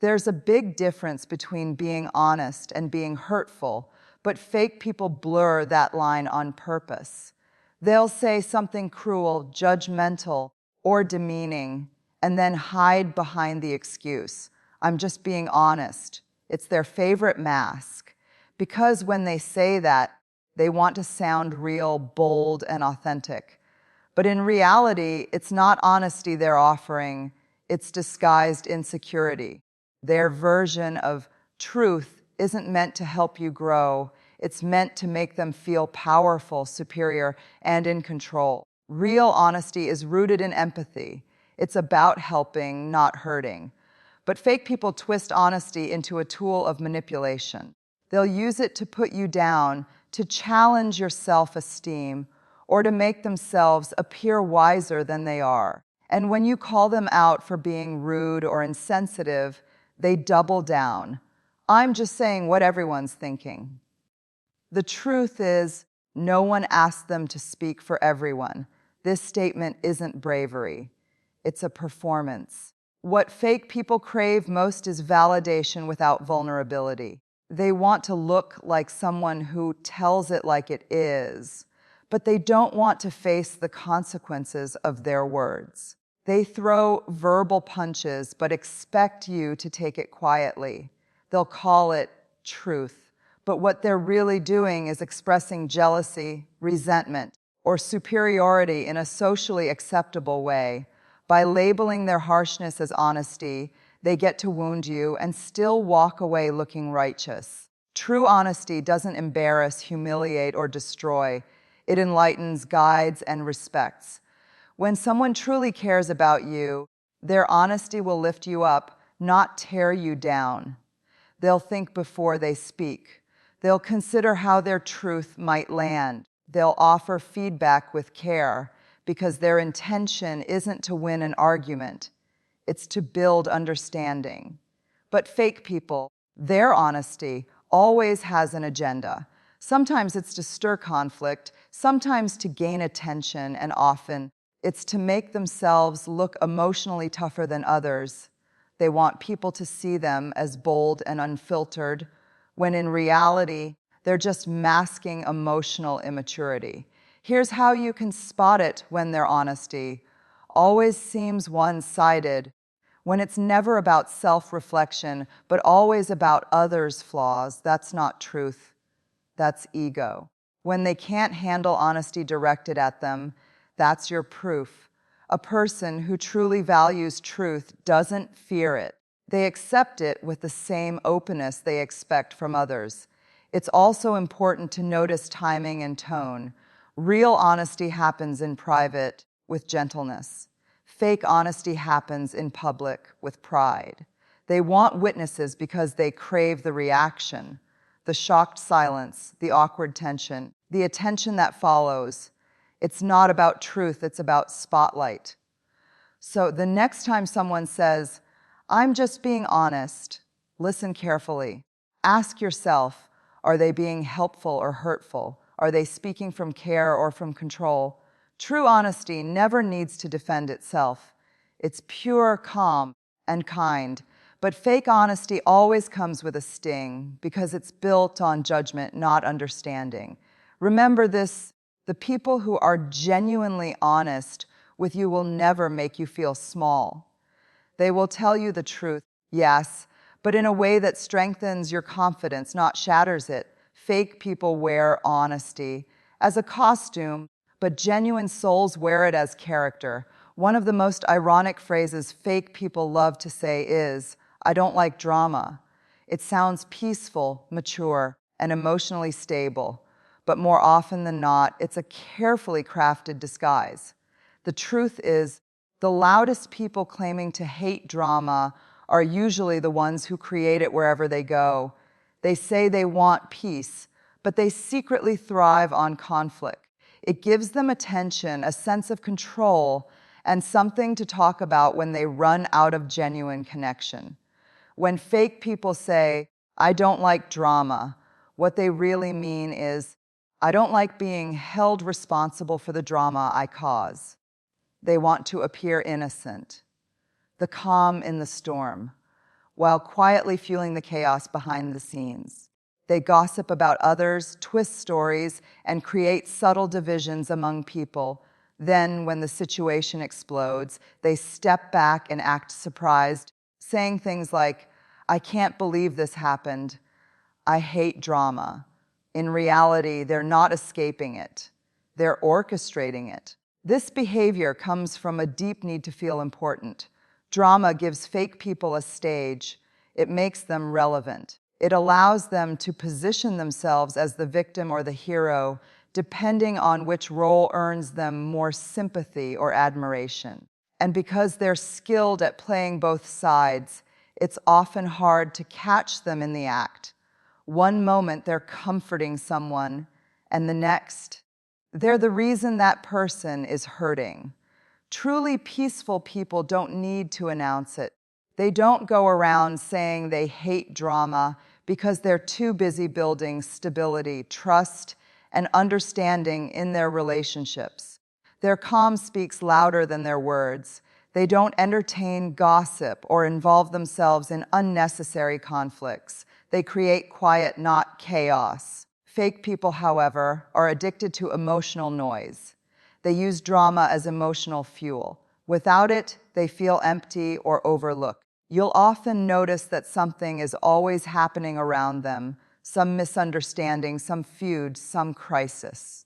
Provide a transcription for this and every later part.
There's a big difference between being honest and being hurtful, but fake people blur that line on purpose. They'll say something cruel, judgmental, or demeaning, and then hide behind the excuse, "I'm just being honest." It's their favorite mask, because when they say that, they want to sound real, bold, and authentic. But in reality, it's not honesty they're offering, it's disguised insecurity. Their version of truth isn't meant to help you grow, it's meant to make them feel powerful, superior, and in control. Real honesty is rooted in empathy. It's about helping, not hurting. But fake people twist honesty into a tool of manipulation. They'll use it to put you down, to challenge your self-esteem, or to make themselves appear wiser than they are. And when you call them out for being rude or insensitive, they double down. "I'm just saying what everyone's thinking." The truth is, no one asked them to speak for everyone. This statement isn't bravery. It's a performance. What fake people crave most is validation without vulnerability. They want to look like someone who tells it like it is, but they don't want to face the consequences of their words. They throw verbal punches, but expect you to take it quietly. They'll call it truth, but what they're really doing is expressing jealousy, resentment, or superiority in a socially acceptable way. By labeling their harshness as honesty, they get to wound you and still walk away looking righteous. True honesty doesn't embarrass, humiliate, or destroy. It enlightens, guides, and respects. When someone truly cares about you, their honesty will lift you up, not tear you down. They'll think before they speak. They'll consider how their truth might land. They'll offer feedback with care, because their intention isn't to win an argument, it's to build understanding. But fake people, their honesty always has an agenda. Sometimes it's to stir conflict, sometimes to gain attention, and often it's to make themselves look emotionally tougher than others. They want people to see them as bold and unfiltered, when in reality, they're just masking emotional immaturity. Here's how you can spot it when their honesty always seems one-sided, when it's never about self-reflection, but always about others' flaws. That's not truth, that's ego. When they can't handle honesty directed at them, that's your proof. A person who truly values truth doesn't fear it. They accept it with the same openness they expect from others. It's also important to notice timing and tone. Real honesty happens in private with gentleness. Fake honesty happens in public with pride. They want witnesses because they crave the reaction, the shocked silence, the awkward tension, the attention that follows. It's not about truth, it's about spotlight. So the next time someone says, "I'm just being honest," listen carefully. Ask yourself, are they being helpful or hurtful? Are they speaking from care or from control? True honesty never needs to defend itself. It's pure, calm, and kind. But fake honesty always comes with a sting because it's built on judgment, not understanding. Remember this, the people who are genuinely honest with you will never make you feel small. They will tell you the truth, yes, but in a way that strengthens your confidence, not shatters it. Fake people wear honesty as a costume, but genuine souls wear it as character. One of the most ironic phrases fake people love to say is, "I don't like drama." It sounds peaceful, mature, and emotionally stable, but more often than not, it's a carefully crafted disguise. The truth is, the loudest people claiming to hate drama are usually the ones who create it wherever they go. They say they want peace, but they secretly thrive on conflict. It gives them attention, a sense of control, and something to talk about when they run out of genuine connection. When fake people say, "I don't like drama," what they really mean is, "I don't like being held responsible for the drama I cause." They want to appear innocent, the calm in the storm. while quietly fueling the chaos behind the scenes. They gossip about others, twist stories, and create subtle divisions among people. Then, when the situation explodes, they step back and act surprised, saying things like, "I can't believe this happened. I hate drama." In reality, they're not escaping it. They're orchestrating it. This behavior comes from a deep need to feel important. Drama gives fake people a stage. It makes them relevant. It allows them to position themselves as the victim or the hero, depending on which role earns them more sympathy or admiration. And because they're skilled at playing both sides, it's often hard to catch them in the act. One moment they're comforting someone, and the next, they're the reason that person is hurting. Truly peaceful people don't need to announce it. They don't go around saying they hate drama because they're too busy building stability, trust, and understanding in their relationships. Their calm speaks louder than their words. They don't entertain gossip or involve themselves in unnecessary conflicts. They create quiet, not chaos. Fake people, however, are addicted to emotional noise. They use drama as emotional fuel. Without it, they feel empty or overlooked. You'll often notice that something is always happening around them, some misunderstanding, some feud, some crisis.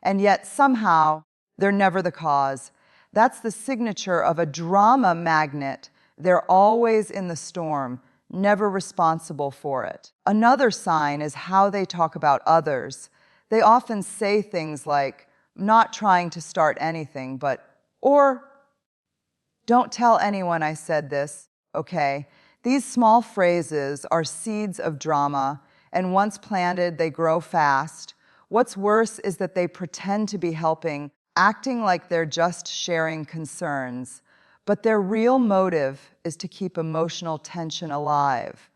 And yet, somehow, they're never the cause. That's the signature of a drama magnet. They're always in the storm, never responsible for it. Another sign is how they talk about others. They often say things like, "Not trying to start anything, or don't tell anyone I said this, okay?" These small phrases are seeds of drama, and once planted, they grow fast. What's worse is that they pretend to be helping, acting like they're just sharing concerns. But their real motive is to keep emotional tension alive.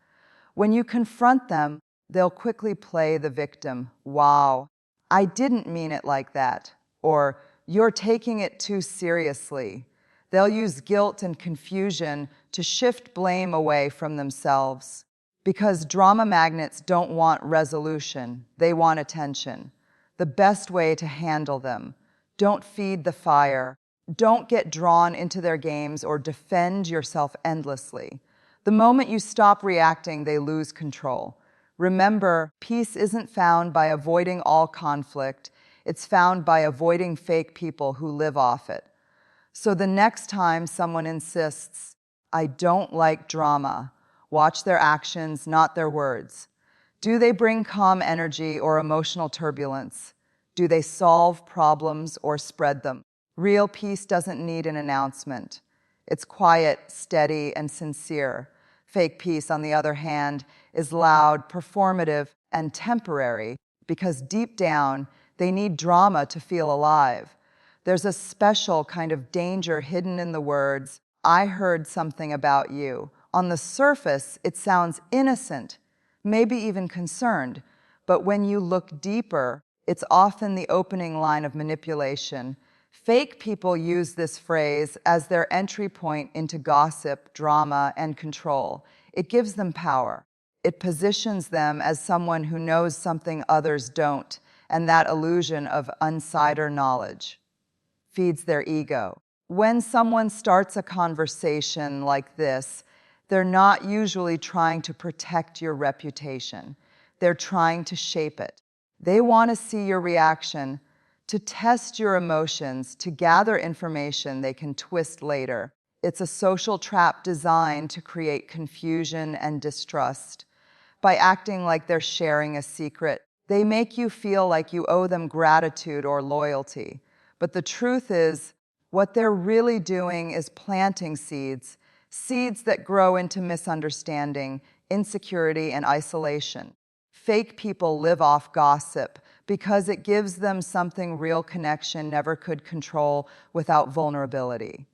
When you confront them, they'll quickly play the victim. "Wow, I didn't mean it like that," or "You're taking it too seriously." They'll use guilt and confusion to shift blame away from themselves. Because drama magnets don't want resolution, they want attention. The best way to handle them: don't feed the fire. Don't get drawn into their games or defend yourself endlessly. The moment you stop reacting, they lose control. Remember, peace isn't found by avoiding all conflict. It's found by avoiding fake people who live off it. So the next time someone insists, "I don't like drama," watch their actions, not their words. Do they bring calm energy or emotional turbulence? Do they solve problems or spread them? Real peace doesn't need an announcement. It's quiet, steady, and sincere. Fake peace, on the other hand, is loud, performative, and temporary because deep down, they need drama to feel alive. There's a special kind of danger hidden in the words, "I heard something about you." On the surface, it sounds innocent, maybe even concerned, but when you look deeper, it's often the opening line of manipulation. Fake people use this phrase as their entry point into gossip, drama, and control. It gives them power. It positions them as someone who knows something others don't, and that illusion of insider knowledge feeds their ego. When someone starts a conversation like this, they're not usually trying to protect your reputation. They're trying to shape it. They want to see your reaction, to test your emotions, to gather information they can twist later. It's a social trap designed to create confusion and distrust. By acting like they're sharing a secret, they make you feel like you owe them gratitude or loyalty. But the truth is, what they're really doing is planting seeds, seeds that grow into misunderstanding, insecurity, and isolation. Fake people live off gossip because it gives them something real connection never could control without vulnerability.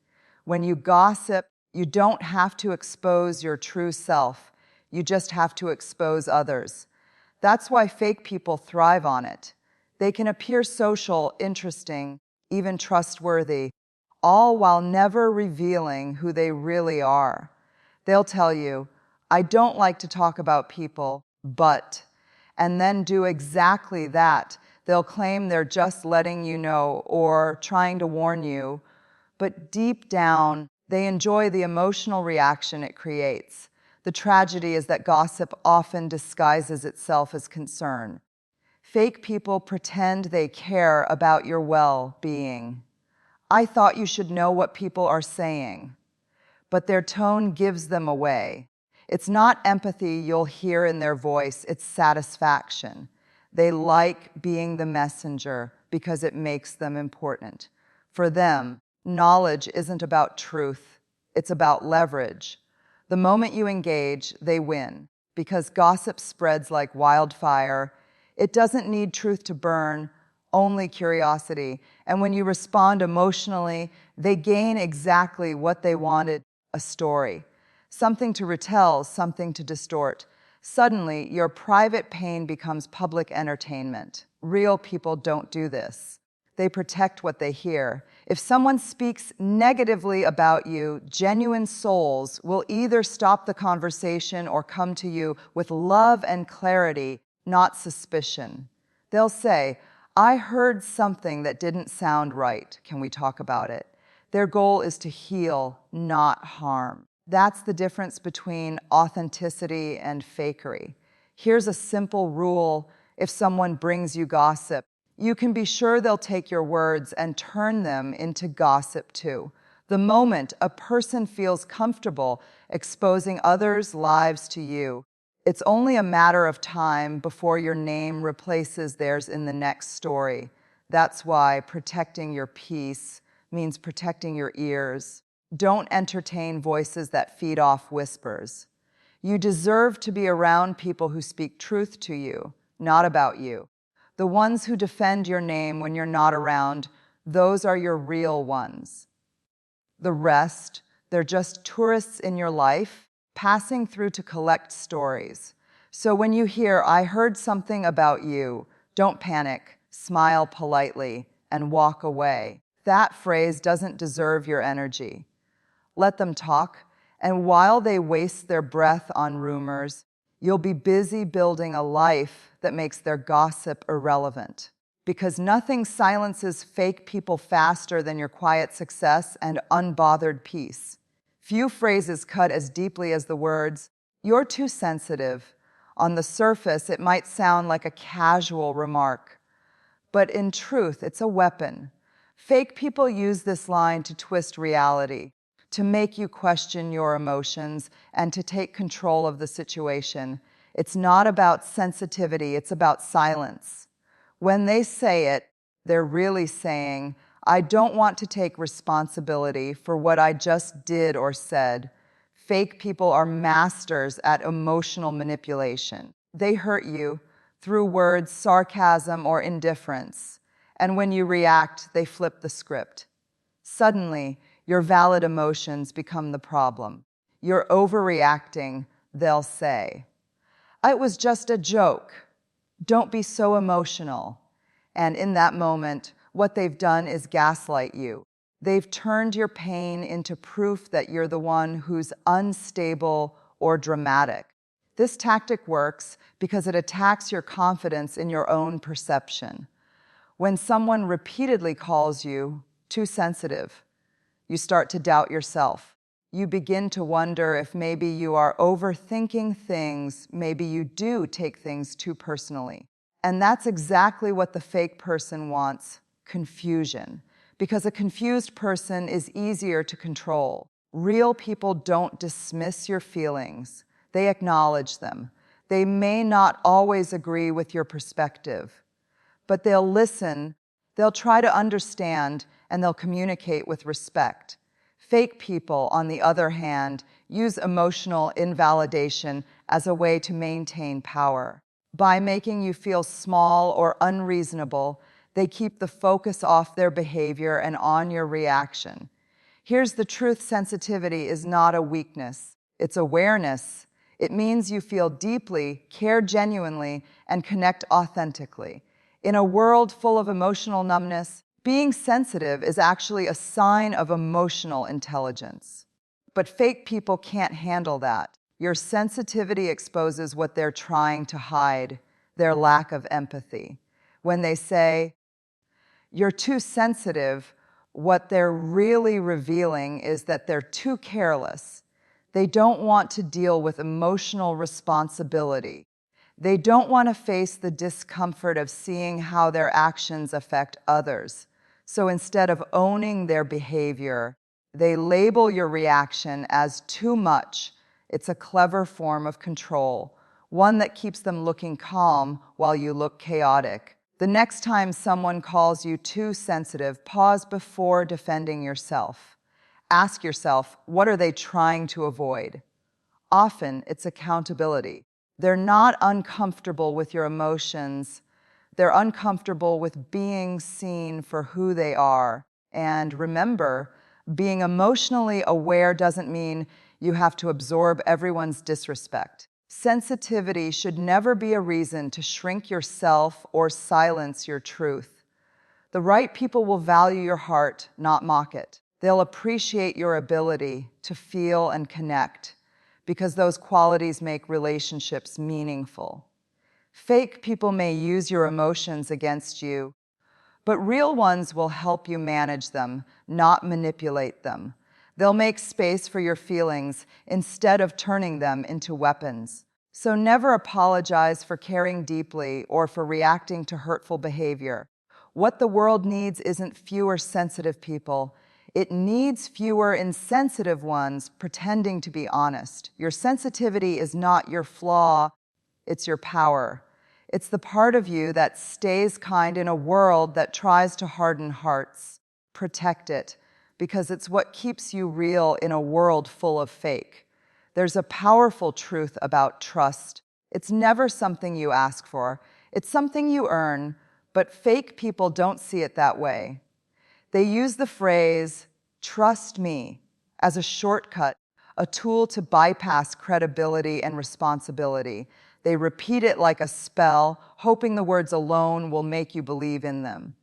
When you gossip, you don't have to expose your true self. You just have to expose others. That's why fake people thrive on it. They can appear social, interesting, even trustworthy, all while never revealing who they really are. They'll tell you, I don't like to talk about people, but, and then do exactly that. They'll claim they're just letting you know or trying to warn you, but deep down, they enjoy the emotional reaction it creates. The tragedy is that gossip often disguises itself as concern. Fake people pretend they care about your well-being. I thought you should know what people are saying, but their tone gives them away. It's not empathy you'll hear in their voice, it's satisfaction. They like being the messenger because it makes them important. For them, knowledge isn't about truth, it's about leverage. The moment you engage, they win, because gossip spreads like wildfire. It doesn't need truth to burn, only curiosity. And when you respond emotionally, they gain exactly what they wanted: a story. Something to retell, something to distort. Suddenly, your private pain becomes public entertainment. Real people don't do this. They protect what they hear. If someone speaks negatively about you, genuine souls will either stop the conversation or come to you with love and clarity, not suspicion. They'll say, "I heard something that didn't sound right. Can we talk about it?" Their goal is to heal, not harm. That's the difference between authenticity and fakery. Here's a simple rule: if someone brings you gossip, you can be sure they'll take your words and turn them into gossip too. The moment a person feels comfortable exposing others' lives to you, it's only a matter of time before your name replaces theirs in the next story. That's why protecting your peace means protecting your ears. Don't entertain voices that feed off whispers. You deserve to be around people who speak truth to you, not about you. The ones who defend your name when you're not around, those are your real ones. The rest, they're just tourists in your life, passing through to collect stories. So when you hear, "I heard something about you," don't panic, smile politely, and walk away. That phrase doesn't deserve your energy. Let them talk, and while they waste their breath on rumors, you'll be busy building a life that makes their gossip irrelevant. Because nothing silences fake people faster than your quiet success and unbothered peace. Few phrases cut as deeply as the words, "You're too sensitive." On the surface, it might sound like a casual remark, but in truth, it's a weapon. Fake people use this line to twist reality, to make you question your emotions, and to take control of the situation. It's not about sensitivity, it's about silence. When they say it, they're really saying, "I don't want to take responsibility for what I just did or said." Fake people are masters at emotional manipulation. They hurt you through words, sarcasm, or indifference. And when you react, they flip the script. Suddenly, your valid emotions become the problem. You're overreacting, they'll say. "It was just a joke. Don't be so emotional." And in that moment, what they've done is gaslight you. They've turned your pain into proof that you're the one who's unstable or dramatic. This tactic works because it attacks your confidence in your own perception. When someone repeatedly calls you too sensitive, you start to doubt yourself. You begin to wonder if maybe you are overthinking things, maybe you do take things too personally. And that's exactly what the fake person wants: confusion. Because a confused person is easier to control. Real people don't dismiss your feelings, they acknowledge them. They may not always agree with your perspective, but they'll listen, they'll try to understand, and they'll communicate with respect. Fake people, on the other hand, use emotional invalidation as a way to maintain power. By making you feel small or unreasonable, they keep the focus off their behavior and on your reaction. Here's the truth: sensitivity is not a weakness, it's awareness. It means you feel deeply, care genuinely, and connect authentically. In a world full of emotional numbness, being sensitive is actually a sign of emotional intelligence. But fake people can't handle that. Your sensitivity exposes what they're trying to hide, their lack of empathy. When they say, "You're too sensitive," what they're really revealing is that they're too careless. They don't want to deal with emotional responsibility. They don't want to face the discomfort of seeing how their actions affect others. So instead of owning their behavior, they label your reaction as too much. It's a clever form of control, one that keeps them looking calm while you look chaotic. The next time someone calls you too sensitive, pause before defending yourself. Ask yourself, what are they trying to avoid? Often, it's accountability. They're not uncomfortable with your emotions. They're uncomfortable with being seen for who they are. And remember, being emotionally aware doesn't mean you have to absorb everyone's disrespect. Sensitivity should never be a reason to shrink yourself or silence your truth. The right people will value your heart, not mock it. They'll appreciate your ability to feel and connect, because those qualities make relationships meaningful. Fake people may use your emotions against you, but real ones will help you manage them, not manipulate them. They'll make space for your feelings instead of turning them into weapons. So never apologize for caring deeply or for reacting to hurtful behavior. What the world needs isn't fewer sensitive people. It needs fewer insensitive ones pretending to be honest. Your sensitivity is not your flaw, it's your power. It's the part of you that stays kind in a world that tries to harden hearts. Protect it, because it's what keeps you real in a world full of fake. There's a powerful truth about trust. It's never something you ask for. It's something you earn, but fake people don't see it that way. They use the phrase, "trust me," as a shortcut, a tool to bypass credibility and responsibility. They repeat it like a spell, hoping the words alone will make you believe in them.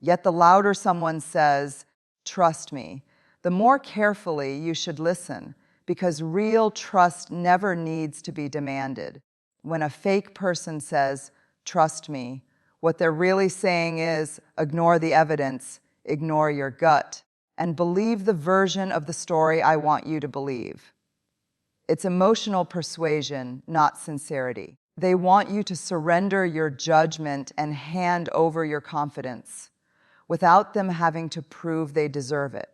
Yet the louder someone says, "trust me," the more carefully you should listen, because real trust never needs to be demanded. When a fake person says, "trust me," what they're really saying is, ignore the evidence, ignore your gut, and believe the version of the story I want you to believe. It's emotional persuasion, not sincerity. They want you to surrender your judgment and hand over your confidence without them having to prove they deserve it.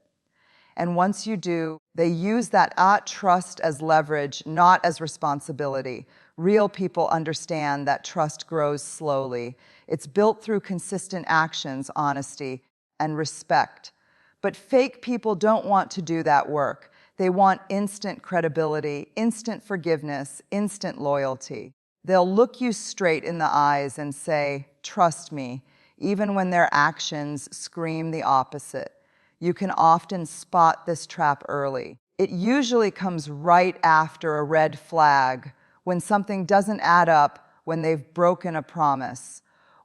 And once you do, they use that trust as leverage, not as responsibility. Real people understand that trust grows slowly. It's built through consistent actions, honesty, and respect. But fake people don't want to do that work. They want instant credibility, instant forgiveness, instant loyalty. They'll look you straight in the eyes and say, "trust me," even when their actions scream the opposite. You can often spot this trap early. It usually comes right after a red flag, when something doesn't add up, when they've broken a promise,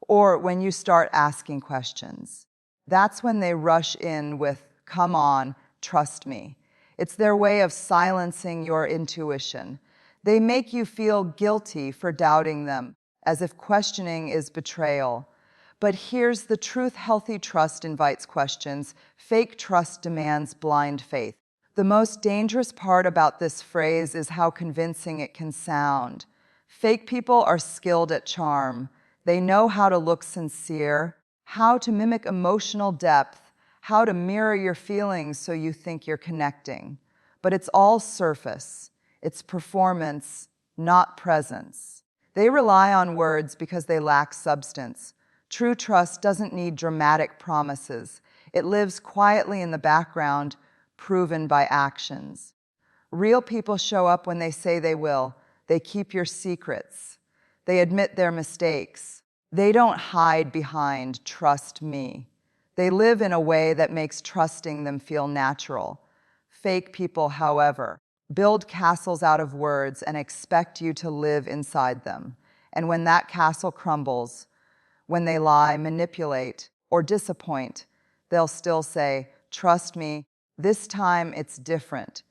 or when you start asking questions. That's when they rush in with, "come on, trust me." It's their way of silencing your intuition. They make you feel guilty for doubting them, as if questioning is betrayal. But here's the truth: healthy trust invites questions. Fake trust demands blind faith. The most dangerous part about this phrase is how convincing it can sound. Fake people are skilled at charm. They know how to look sincere, how to mimic emotional depth, how to mirror your feelings so you think you're connecting. But it's all surface. It's performance, not presence. They rely on words because they lack substance. True trust doesn't need dramatic promises. It lives quietly in the background, proven by actions. Real people show up when they say they will. They keep your secrets. They admit their mistakes. They don't hide behind "trust me." They live in a way that makes trusting them feel natural. Fake people, however, build castles out of words and expect you to live inside them. And when that castle crumbles, when they lie, manipulate, or disappoint, they'll still say, "trust me, this time it's different."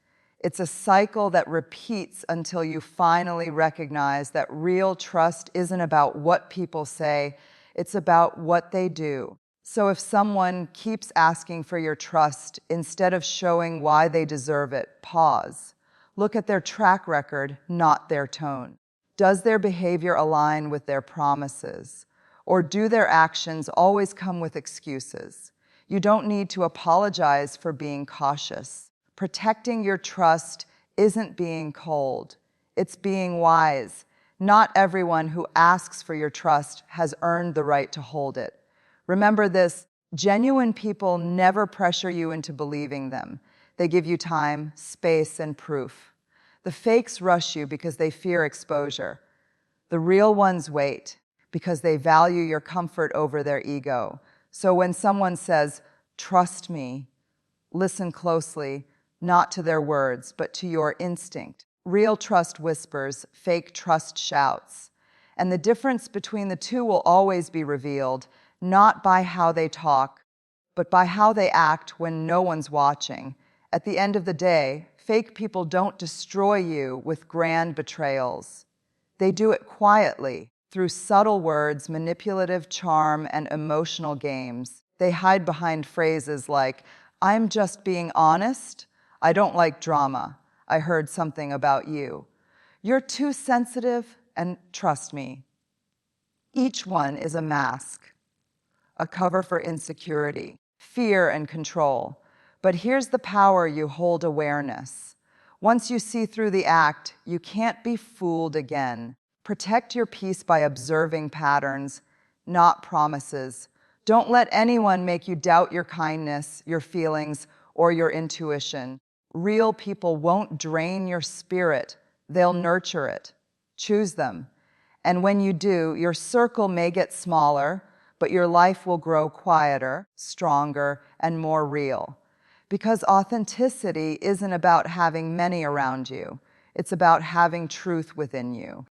It's a cycle that repeats until you finally recognize that real trust isn't about what people say, it's about what they do. So if someone keeps asking for your trust instead of showing why they deserve it, pause. Look at their track record, not their tone. Does their behavior align with their promises? Or do their actions always come with excuses? You don't need to apologize for being cautious. Protecting your trust isn't being cold, it's being wise. Not everyone who asks for your trust has earned the right to hold it. Remember this, genuine people never pressure you into believing them. They give you time, space, and proof. The fakes rush you because they fear exposure. The real ones wait because they value your comfort over their ego. So when someone says, "Trust me," listen closely, not to their words, but to your instinct. Real trust whispers, fake trust shouts. And the difference between the two will always be revealed, not by how they talk, but by how they act when no one's watching. At the end of the day, fake people don't destroy you with grand betrayals. They do it quietly, through subtle words, manipulative charm, and emotional games. They hide behind phrases like, "I'm just being honest," "I don't like drama," "I heard something about you," "You're too sensitive," and "Trust me." Each one is a mask, a cover for insecurity, fear, and control. But here's the power you hold: awareness. Once you see through the act, you can't be fooled again. Protect your peace by observing patterns, not promises. Don't let anyone make you doubt your kindness, your feelings, or your intuition. Real people won't drain your spirit, they'll nurture it. Choose them. And when you do, your circle may get smaller, but your life will grow quieter, stronger, and more real. Because authenticity isn't about having many around you. It's about having truth within you.